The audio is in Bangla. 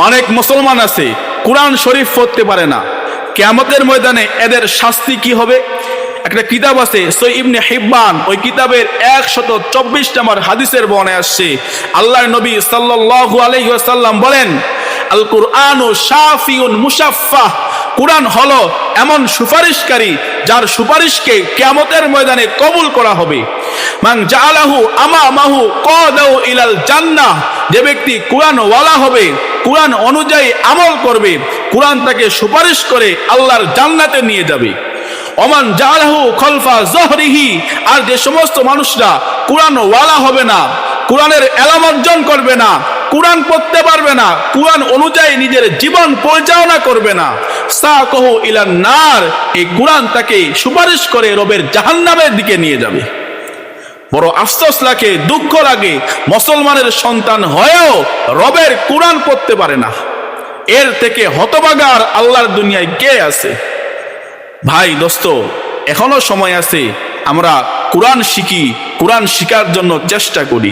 অনেক মুসলমান আছে কোরআন শরীফ পড়তে পারে না, কিয়ামতের ময়দানে এদের শাস্তি কি হবে? একটা কিতাব আছে সহিহ ইবনে হিব্বান, ওই কিতাবের 124 নম্বর হাদিসের বর্ণনায় আসছে, আল্লাহর নবী সাল্লাল্লাহু আলাইহি ওয়াসাল্লাম বলেন, আল কুরআনু শাফিউন মুশাফফাহ, কুরআন হলো এমন সুপারিশকারী যার সুপারিশকে কিয়ামতের ময়দানে কবুল করা হবে। মান জাআলাহু আমামাহু কাদাউ ইলাল জান্নাহ, যে ব্যক্তি কুরআন ওয়ালা হবে, কুরআন অনুযায়ী আমল করবে, কুরআন তাকে সুপারিশ করে আল্লাহর জান্নাতে নিয়ে যাবে। ওমান জাআলাহু খলফা যহরিহি, আর যে সমস্ত মানুষরা কুরআন ওয়ালা হবে না, কুরআনের এলম অর্জন করবে না, কুরআন পড়তে পারবে না, কুরআন অনুযায়ী নিজের জীবন পরিচালনা করবে না, সাকাহু ইলান নার, এই কুরআন তাকে সুপারিশ করে রবের জাহান্নামের দিকে নিয়ে যাবে। বড় আফসোস লাগে, দুঃখ লাগে, মুসলমানের সন্তান হয়েও রবের কুরআন পড়তে পারে না। এর থেকে হতভাগা আর আল্লাহর দুনিয়ায় কে আছে? ভাই দোস্ত, এখনো সময় আছে, আমরা কুরআন শিখি, কুরআন শিখার জন্য চেষ্টা করি।